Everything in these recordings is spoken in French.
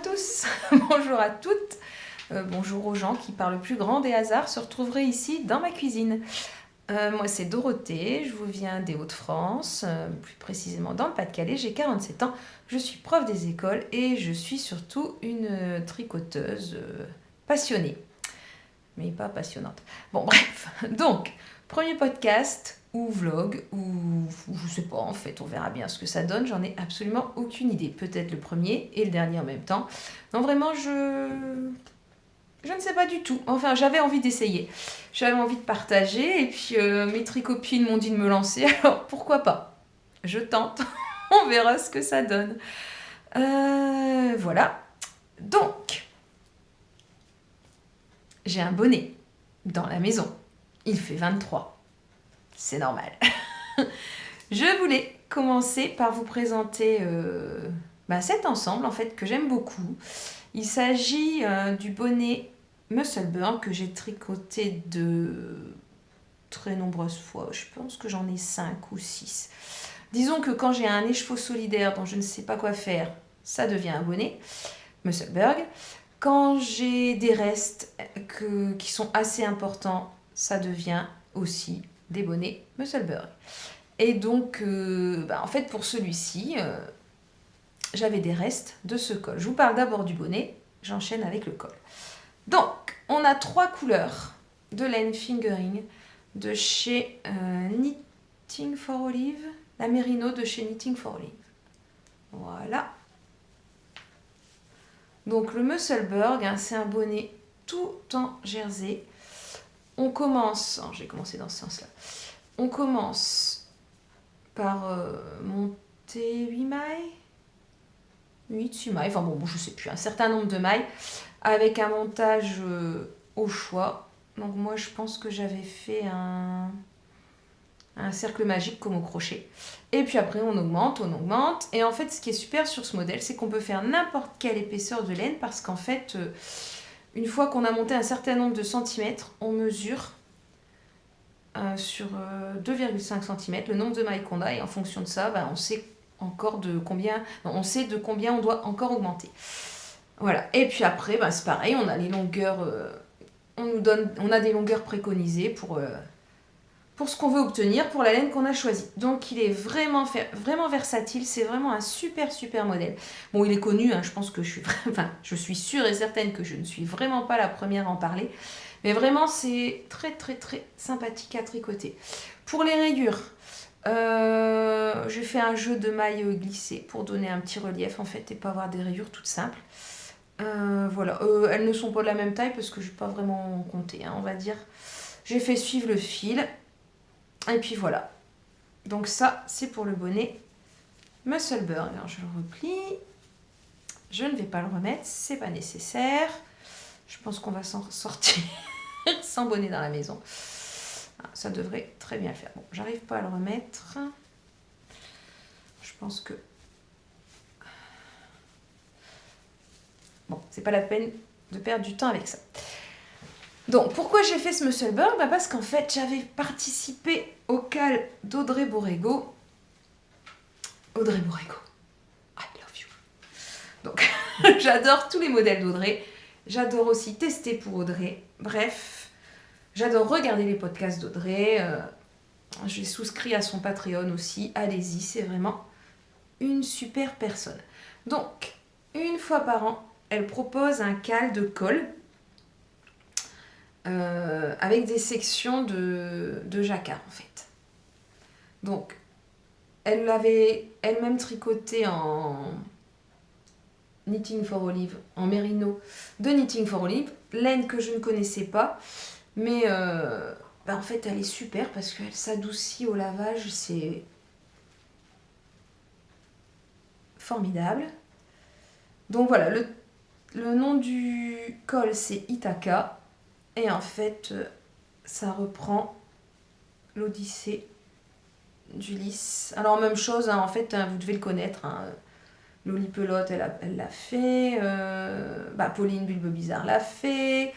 tous, bonjour à toutes, bonjour aux gens qui par le plus grand des hasards se retrouveraient ici dans ma cuisine. Moi c'est Dorothée, je vous viens des Hauts-de-France, plus précisément dans le Pas-de-Calais, j'ai 47 ans, je suis prof des écoles et je suis surtout une tricoteuse passionnée, mais pas passionnante. Bon bref, donc premier podcast ou vlog ou je sais pas en fait, on verra bien ce que ça donne, j'en ai absolument aucune idée. Peut-être le premier et le dernier en même temps. Non vraiment je ne sais pas du tout. Enfin j'avais envie d'essayer, j'avais envie de partager et puis mes tricopines m'ont dit de me lancer, alors pourquoi pas. Je tente, on verra ce que ça donne. Voilà. Donc j'ai un bonnet dans la maison. Il fait 23. C'est normal. Je voulais commencer par vous présenter cet ensemble en fait que j'aime beaucoup. Il s'agit du bonnet Musselburgh que j'ai tricoté de très nombreuses fois. Je pense que j'en ai 5 ou 6. Disons que quand j'ai un écheveau solidaire dont je ne sais pas quoi faire, ça devient un bonnet Musselburgh. Quand j'ai des restes qui sont assez importants, ça devient aussi des bonnets Musselburgh. Et donc, en fait, pour celui-ci, j'avais des restes de ce col. Je vous parle d'abord du bonnet, j'enchaîne avec le col. Donc, on a 3 couleurs de laine fingering de chez Knitting for Olive, la Merino de chez Knitting for Olive. Voilà. Donc, le Musselburgh, c'est un bonnet tout en jersey. On commence, j'ai commencé dans ce sens-là, on commence par monter 8 mailles, 8-6 mailles, enfin bon, je sais plus, un certain nombre de mailles, avec un montage au choix. Donc moi je pense que j'avais fait un cercle magique comme au crochet. Et puis après on augmente, et en fait ce qui est super sur ce modèle, c'est qu'on peut faire n'importe quelle épaisseur de laine, parce qu'en fait, une fois qu'on a monté un certain nombre de centimètres, on mesure sur 2,5 cm le nombre de mailles qu'on a, et en fonction de ça, on sait de combien on doit encore augmenter. Voilà. Et puis après, c'est pareil, on a les longueurs, on a des longueurs préconisées pour ce qu'on veut obtenir, pour la laine qu'on a choisie. Donc il est vraiment versatile, c'est vraiment un super modèle. Bon, il est connu, je pense que je suis sûre et certaine que je ne suis vraiment pas la première à en parler. Mais vraiment, c'est très sympathique à tricoter. Pour les rayures, j'ai fait un jeu de mailles glissées pour donner un petit relief en fait et pas avoir des rayures toutes simples. Voilà, elles ne sont pas de la même taille parce que je n'ai pas vraiment compté, on va dire. J'ai fait suivre le fil et puis voilà. Donc ça, c'est pour le bonnet Musselburgh. Alors je le replie. Je ne vais pas le remettre, c'est pas nécessaire. Je pense qu'on va s'en sortir sans bonnet dans la maison. Ça devrait très bien le faire. Bon, j'arrive pas à le remettre. Je pense que... Bon, c'est pas la peine de perdre du temps avec ça. Donc, pourquoi j'ai fait ce Musselburgh ? Parce qu'en fait, j'avais participé au cal d'Audrey Borrego. Audrey Borrego, I love you. Donc, j'adore tous les modèles d'Audrey. J'adore aussi tester pour Audrey. Bref, j'adore regarder les podcasts d'Audrey. J'ai souscrit à son Patreon aussi. Allez-y, c'est vraiment une super personne. Donc, une fois par an, elle propose un cal de colle avec des sections de jacquard en fait. Donc, elle l'avait elle-même tricoté en Knitting for Olive, en Merino de Knitting for Olive, laine que je ne connaissais pas, mais en fait elle est super parce qu'elle s'adoucit au lavage, c'est formidable. Donc voilà, le nom du col c'est Ithaca, et en fait ça reprend l'Odyssée d'Ulysse. Alors même chose, en fait vous devez le connaître, Loli Pelote elle l'a fait, Pauline Bulbe-Bizarre l'a fait,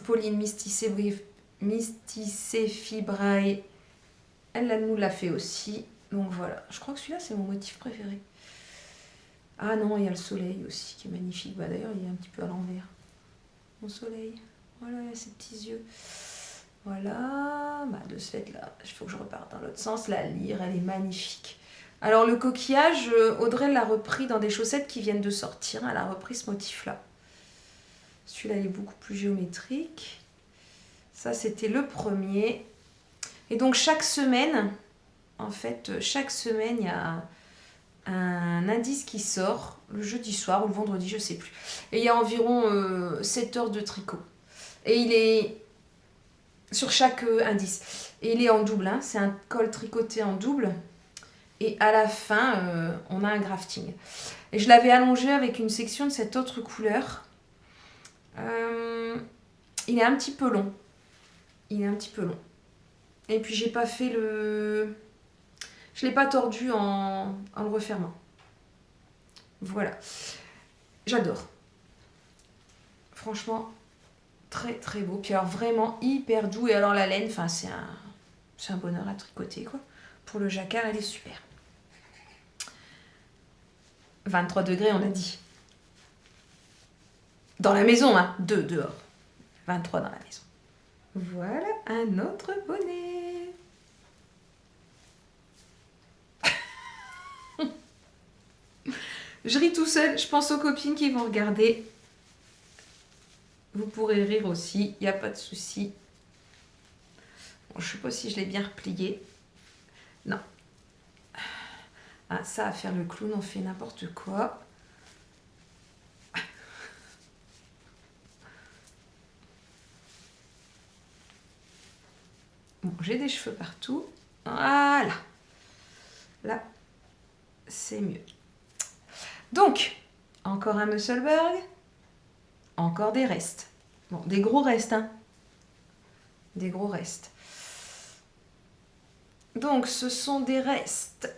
Pauline Mysticéfibrae elle nous l'a fait aussi. Donc voilà, je crois que celui-là c'est mon motif préféré. Ah non, il y a le soleil aussi qui est magnifique. Bah, d'ailleurs, il est un petit peu à l'envers. Mon soleil. Voilà, il a ses petits yeux. Voilà. Bah, de ce fait, là, il faut que je reparte dans l'autre sens. La lyre, elle est magnifique. Alors, le coquillage, Audrey l'a repris dans des chaussettes qui viennent de sortir. Elle a repris ce motif-là. Celui-là, il est beaucoup plus géométrique. Ça, c'était le premier. Et donc, chaque semaine, en fait, chaque semaine, il y a un indice qui sort le jeudi soir ou le vendredi, je sais plus. Et il y a environ 7 heures de tricot. Et il est sur chaque indice. Et il est en double, hein. C'est un col tricoté en double. Et à la fin, on a un grafting. Et je l'avais allongé avec une section de cette autre couleur. Il est un petit peu long. Il est un petit peu long. Et puis j'ai pas fait le... Je l'ai pas tordu en le refermant. Voilà. J'adore. Franchement, très très beau. Puis alors vraiment hyper doux. Et alors la laine, enfin c'est un bonheur à tricoter quoi. Pour le jacquard, elle est super. 23 degrés, on a dit. Dans la maison, hein. 2 dehors. 23 dans la maison. Voilà un autre bonnet. Je ris tout seul, je pense aux copines qui vont regarder. Vous pourrez rire aussi, il n'y a pas de souci. Bon, je ne sais pas si je l'ai bien replié. Non. Ah, ça, à faire le clown, on fait n'importe quoi. Bon, j'ai des cheveux partout. Voilà. Là, c'est mieux. Donc, encore un Musselburgh. Encore des restes. Bon, des gros restes, hein. Des gros restes. Donc, ce sont des restes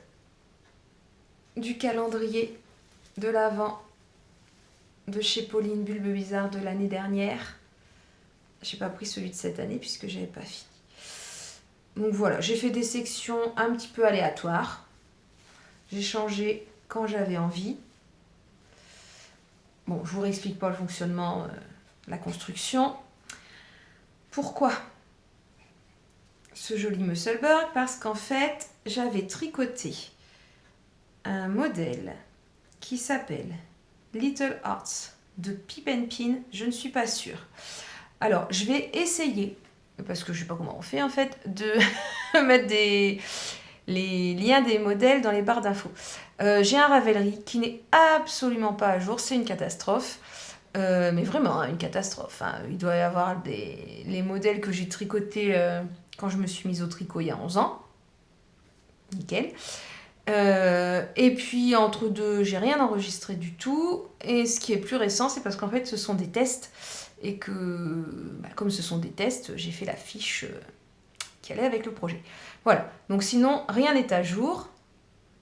du calendrier de l'Avent de chez Pauline Bulbe Bizarre de l'année dernière. J'ai pas pris celui de cette année puisque j'avais pas fini. Donc voilà, j'ai fait des sections un petit peu aléatoires. J'ai changé quand j'avais envie. Bon, je vous réexplique pas le fonctionnement, la construction. Pourquoi ce joli Musselburgh? Parce qu'en fait, j'avais tricoté un modèle qui s'appelle Little Hearts de Pip and Pin. Je ne suis pas sûre. Alors, je vais essayer, parce que je ne sais pas comment on fait en fait, de mettre les liens des modèles dans les barres d'infos. J'ai un Ravelry qui n'est absolument pas à jour, c'est une catastrophe. Mais vraiment, hein, une catastrophe. Hein. Il doit y avoir les modèles que j'ai tricotés quand je me suis mise au tricot il y a 11 ans. Nickel. Et puis, entre deux, j'ai rien enregistré du tout. Et ce qui est plus récent, c'est parce qu'en fait, ce sont des tests. Et que, comme ce sont des tests, j'ai fait la fiche qui allait avec le projet. Voilà. Donc sinon, rien n'est à jour.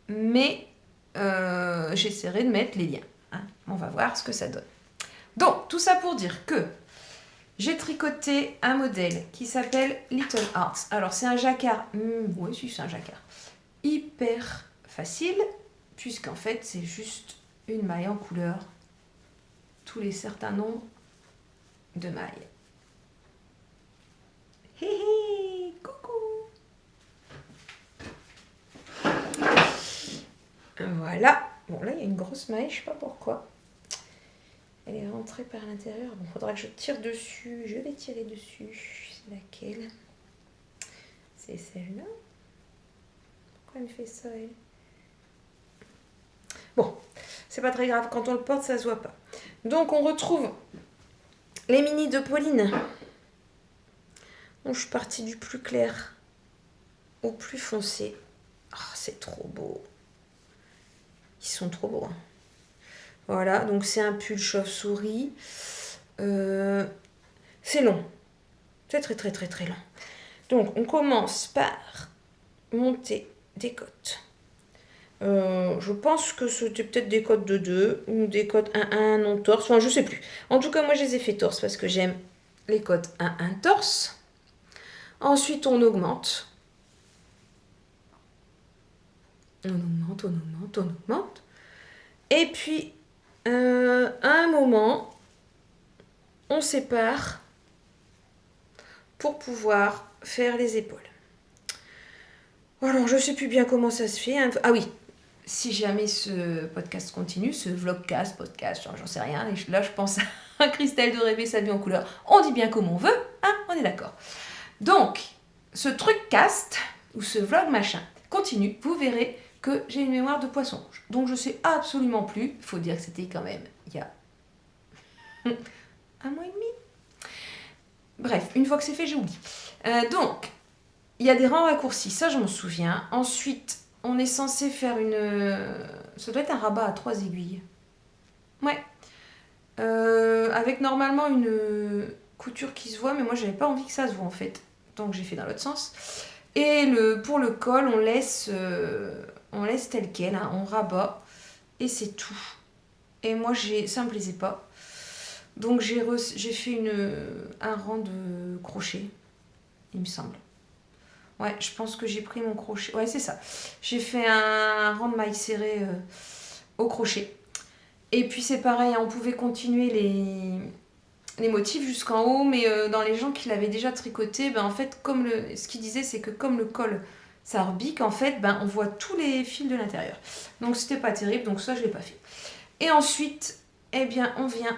Mais j'essaierai de mettre les liens. Hein. On va voir ce que ça donne. Donc, tout ça pour dire que j'ai tricoté un modèle qui s'appelle Little Hearts. Alors, c'est un jacquard. Oui, si, c'est un jacquard. Hyper facile, puisqu'en fait, c'est juste une maille en couleur. Tous les certains nombres de mailles. Hé hé, coucou. Voilà. Bon, là, il y a une grosse maille, je sais pas pourquoi. Elle est rentrée par l'intérieur. Bon, faudra que je tire dessus. Je vais tirer dessus. C'est laquelle? C'est celle-là. Pourquoi elle me fait ça, elle? Bon, c'est pas très grave. Quand on le porte, ça se voit pas. Donc, on retrouve les mini de Pauline. Donc, je suis partie du plus clair au plus foncé. Oh, c'est trop beau. Ils sont trop beaux. Hein. Voilà, donc c'est un pull chauve-souris. C'est long. C'est très très très très long. Donc on commence par monter des côtes. Je pense que c'était peut-être des côtes de 2 ou des côtes 1-1 non torse. Enfin, je sais plus. En tout cas, moi je les ai fait torse parce que j'aime les côtes 1-1 torse. Ensuite, on augmente. On augmente, on augmente, on augmente. Et puis, à un moment, on sépare pour pouvoir faire les épaules. Alors, je sais plus bien comment ça se fait. Ah oui, si jamais ce podcast continue, ce vlogcast, podcast, j'en sais rien. Et là, je pense à Christelle de rêver sa vie en couleur. On dit bien comme on veut, hein, on est d'accord. Donc, ce truc cast, ou ce vlog machin, continue. Vous verrez que j'ai une mémoire de poisson rouge. Donc, je sais absolument plus. Il faut dire que c'était quand même il y a un mois et demi. Bref, une fois que c'est fait, j'ai oublié. Donc, il y a des rangs raccourcis, ça je m'en souviens. Ensuite, on est censé faire une... ça doit être un rabat à 3 aiguilles. Ouais. Avec normalement une couture qui se voit, mais moi j'avais pas envie que ça se voit en fait. Donc j'ai fait dans l'autre sens. Et pour le col, on laisse tel quel, hein, on rabat. Et c'est tout. Et moi, ça me plaisait pas. Donc j'ai fait un rang de crochet, il me semble. Ouais, je pense que j'ai pris mon crochet. Ouais, c'est ça. J'ai fait un rang de mailles serrées au crochet. Et puis c'est pareil, on pouvait continuer les motifs jusqu'en haut, mais dans les gens qui l'avaient déjà tricoté, ben en fait, ce qu'il disait, c'est que comme le col, ça rebique, en fait, ben on voit tous les fils de l'intérieur. Donc c'était pas terrible, donc ça je l'ai pas fait. Et ensuite, eh bien, on vient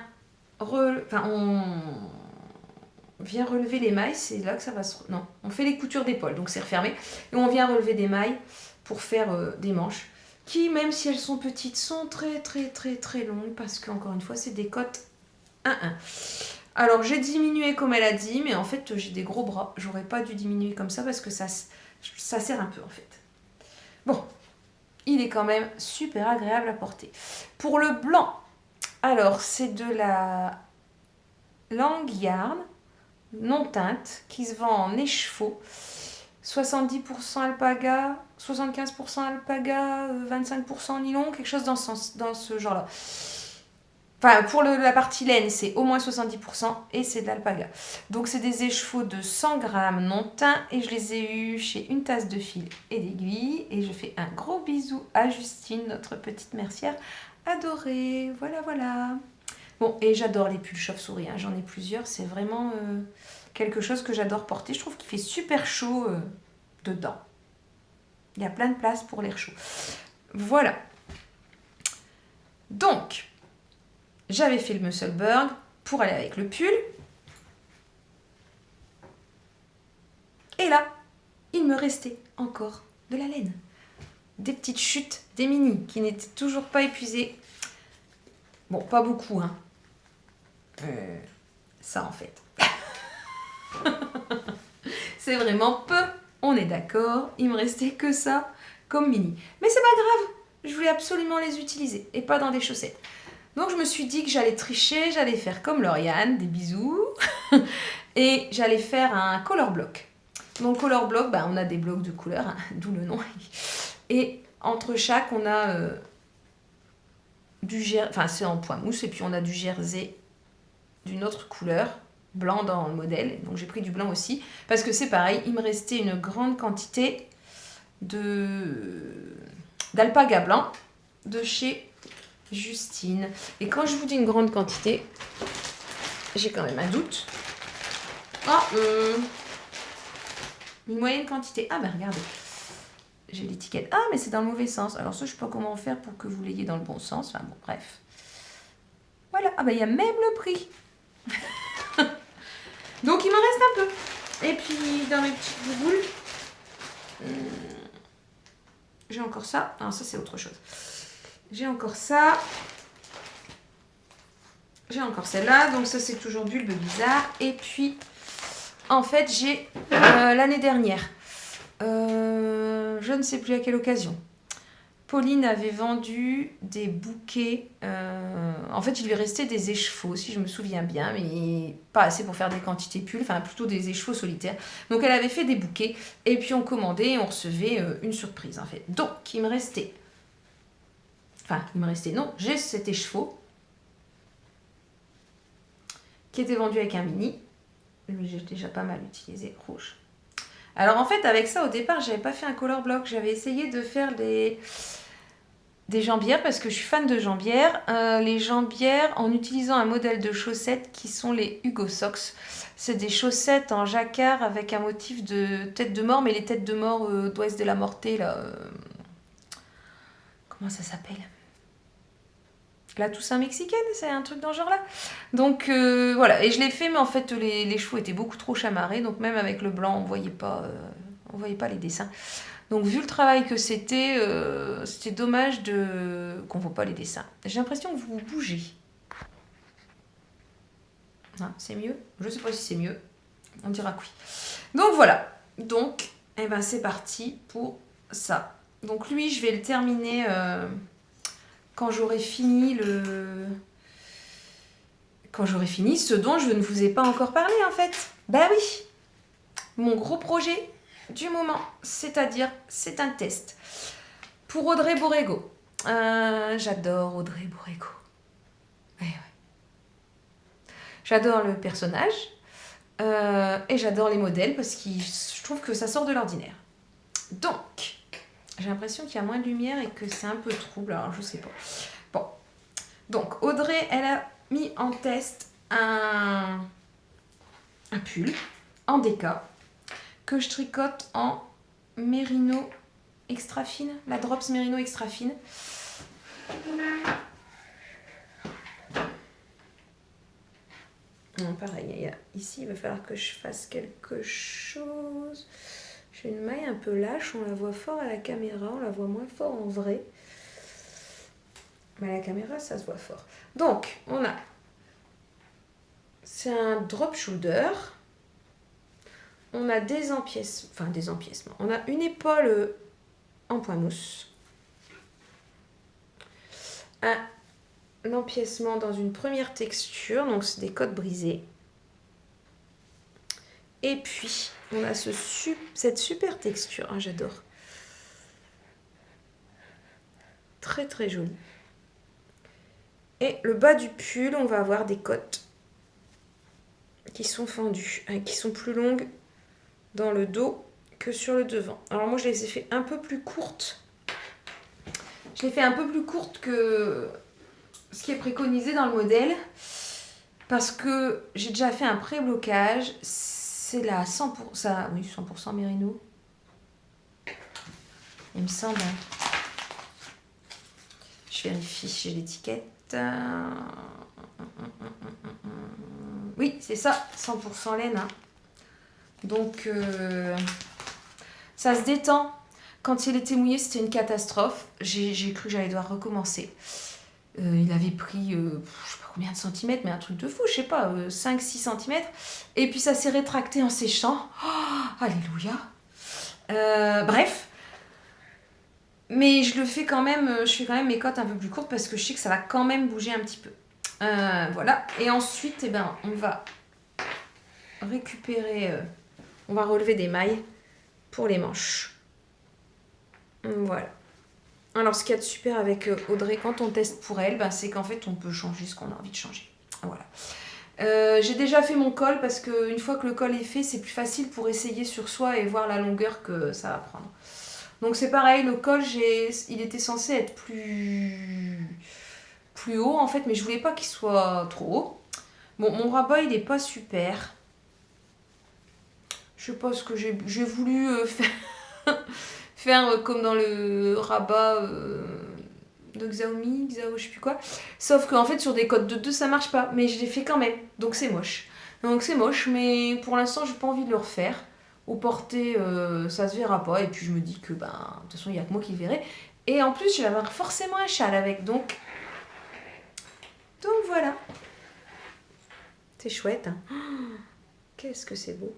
relever les mailles, c'est là que ça va se... Non, on fait les coutures d'épaule, donc c'est refermé. Et on vient relever des mailles pour faire des manches qui, même si elles sont petites, sont très très très très longues parce qu'encore une fois, c'est des cotes 1-1. Alors, j'ai diminué comme elle a dit, mais en fait, j'ai des gros bras. J'aurais pas dû diminuer comme ça parce que ça sert un peu en fait. Bon, il est quand même super agréable à porter. Pour le blanc, alors c'est de la langue yarn non teinte qui se vend en écheveau. 70% alpaga, 75% alpaga, 25% nylon, quelque chose dans ce genre-là. Enfin, pour la partie laine, c'est au moins 70% et c'est de l'alpaga. Donc, c'est des écheveaux de 100 grammes non teints et je les ai eus chez Une Tasse de Fil et d'Aiguille. Et je fais un gros bisou à Justine, notre petite mercière adorée. Voilà, voilà. Bon, et j'adore les pulls chauve-souris, hein. J'en ai plusieurs. C'est vraiment quelque chose que j'adore porter. Je trouve qu'il fait super chaud dedans. Il y a plein de place pour l'air chaud. Voilà. Donc, j'avais fait le Musselburgh pour aller avec le pull. Et là, il me restait encore de la laine. Des petites chutes, des mini, qui n'étaient toujours pas épuisées. Bon, pas beaucoup, hein. Ça, en fait. C'est vraiment peu, on est d'accord. Il me restait que ça comme mini. Mais c'est pas grave, je voulais absolument les utiliser et pas dans des chaussettes. Donc je me suis dit que j'allais tricher, j'allais faire comme Lauriane, des bisous, et j'allais faire un color block. Donc color block, on a des blocs de couleurs, hein, d'où le nom. Et entre chaque, on a du jersey, enfin c'est en point mousse, et puis on a du jersey d'une autre couleur, blanc dans le modèle. Donc j'ai pris du blanc aussi, parce que c'est pareil, il me restait une grande quantité d'alpaga blanc de chez Justine. Et quand je vous dis une grande quantité, j'ai quand même un doute. Une moyenne quantité. Ah ben regardez, j'ai l'étiquette. Ah mais c'est dans le mauvais sens. Alors ça je sais pas comment faire pour que vous l'ayez dans le bon sens. Enfin bon bref. Voilà. Ah ben il y a même le prix. Donc il m'en reste un peu. Et puis dans mes petites bouboules, j'ai encore ça. Non ça c'est autre chose. J'ai encore ça. J'ai encore celle-là. Donc ça, c'est toujours Bulbe Bizarre. Et puis, en fait, j'ai l'année dernière, je ne sais plus à quelle occasion, Pauline avait vendu des bouquets. En fait, il lui restait des écheveaux, si je me souviens bien, mais pas assez pour faire des quantités pulls, enfin plutôt des écheveaux solitaires. Donc, elle avait fait des bouquets. Et puis, on commandait et on recevait une surprise, en fait. Donc, non, j'ai cet écheveau qui était vendu avec un mini. J'ai déjà pas mal utilisé, rouge. Alors en fait, avec ça, au départ, j'avais pas fait un color block. J'avais essayé de faire des jambières parce que je suis fan de jambières. Les jambières en utilisant un modèle de chaussettes qui sont les Hugo Socks. C'est des chaussettes en jacquard avec un motif de tête de mort, mais les têtes de mort d'Ouest de la Mortée, là. Comment ça s'appelle? La Toussaint mexicaine, c'est un truc dans ce genre-là. Donc voilà, et je l'ai fait, mais en fait les chevaux étaient beaucoup trop chamarrés, donc même avec le blanc, on voyait pas les dessins. Donc vu le travail que c'était dommage qu'on ne voit pas les dessins. J'ai l'impression que vous bougez. Ah, c'est mieux? Je ne sais pas si c'est mieux. On dira que oui. Donc voilà. Donc, eh ben, c'est parti pour ça. Donc lui, je vais le terminer quand j'aurai fini ce dont je ne vous ai pas encore parlé en fait. Bah oui, mon gros projet du moment, c'est-à-dire c'est un test pour Audrey Borrego. J'adore Audrey Borrego. Ouais. J'adore le personnage et j'adore les modèles parce que je trouve que ça sort de l'ordinaire. Donc, j'ai l'impression qu'il y a moins de lumière et que c'est un peu trouble, alors je sais pas. Bon, donc Audrey, elle a mis en test un pull en déca que je tricote en mérino extra fine, la Drops Mérino extra fine. Non, pareil, ici il va falloir que je fasse quelque chose. J'ai une maille un peu lâche, on la voit fort à la caméra, on la voit moins fort en vrai. Mais à la caméra, ça se voit fort. Donc, c'est un drop shoulder. On a des empiècements. On a une épaule en point mousse. Un empiècement dans une première texture, donc c'est des côtes brisées. Et puis, on a cette super texture, ah, j'adore. Très très jolie. Et le bas du pull, on va avoir des côtes qui sont fendues, qui sont plus longues dans le dos que sur le devant. Alors moi, je les ai fait un peu plus courtes. Je l'ai fait un peu plus courte que ce qui est préconisé dans le modèle parce que j'ai déjà fait un pré-blocage. C'est la 100% mérino. Il me semble. Je vérifie chez l'étiquette. Oui, c'est ça, 100% laine. Hein. Donc, ça se détend. Quand il était mouillé, c'était une catastrophe. J'ai cru que j'allais devoir recommencer. Il avait pris, je sais pas combien de centimètres, mais un truc de fou, je sais pas, 5-6 centimètres. Et puis ça s'est rétracté en séchant. Oh, alléluia. Bref. Mais je fais quand même mes côtes un peu plus courtes parce que je sais que ça va quand même bouger un petit peu. Voilà. Et ensuite, eh ben, on va récupérer, on va relever des mailles pour les manches. Voilà. Alors, ce qu'il y a de super avec Audrey, quand on teste pour elle, ben, c'est qu'en fait, on peut changer ce qu'on a envie de changer. Voilà. J'ai déjà fait mon col parce qu'une fois que le col est fait, c'est plus facile pour essayer sur soi et voir la longueur que ça va prendre. Donc c'est pareil, le col, il était censé être plus haut en fait, mais je voulais pas qu'il soit trop haut. Bon, mon rabat, il est pas super. Je sais pas ce que j'ai voulu faire comme dans le rabat de Xiaomi, je sais plus quoi. Sauf qu'en fait, sur des codes de 2, ça marche pas, mais je l'ai fait quand même, donc c'est moche. Mais pour l'instant, j'ai pas envie de le refaire. Au porté, ça se verra pas. Et puis je me dis que, de toute façon, il n'y a que moi qui le verrai. Et en plus, je vais avoir forcément un châle avec. Donc voilà. C'est chouette. Hein. Oh, qu'est-ce que c'est beau.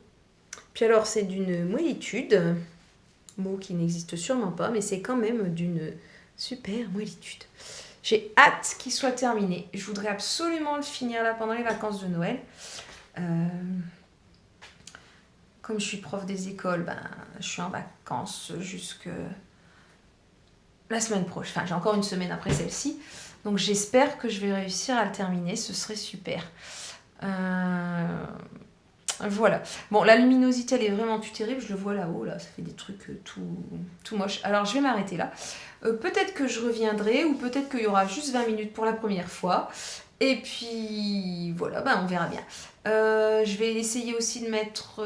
Puis alors, c'est d'une moellitude. Mot qui n'existe sûrement pas, mais c'est quand même d'une super moellitude. J'ai hâte qu'il soit terminé. Je voudrais absolument le finir là pendant les vacances de Noël. Comme je suis prof des écoles, je suis en vacances jusque la semaine prochaine. Enfin, j'ai encore une semaine après celle-ci. Donc, j'espère que je vais réussir à le terminer. Ce serait super. Voilà. Bon, la luminosité, elle est vraiment plus terrible. Je le vois là-haut, là. Ça fait des trucs tout moches. Alors, je vais m'arrêter là. Peut-être que je reviendrai ou peut-être qu'il y aura juste 20 minutes pour la première fois. Et puis, voilà, on verra bien. Je vais essayer aussi de mettre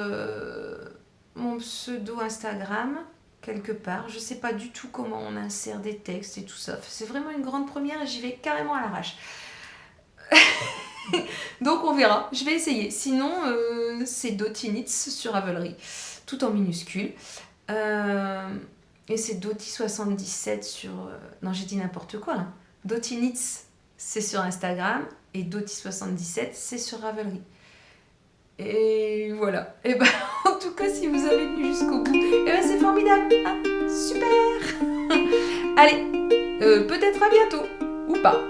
mon pseudo Instagram quelque part. Je sais pas du tout comment on insère des textes et tout ça. C'est vraiment une grande première et j'y vais carrément à l'arrache. Donc on verra, je vais essayer. Sinon, c'est Dotinitz sur Ravelry, tout en minuscule. Et c'est Doti77 sur... non, j'ai dit n'importe quoi. Hein. Dotinitz, c'est sur Instagram. Et Doti77, c'est sur Ravelry. Et voilà. Et en tout cas, si vous avez tenu jusqu'au bout, c'est formidable. Ah, super. Allez, peut-être à bientôt. Ou pas.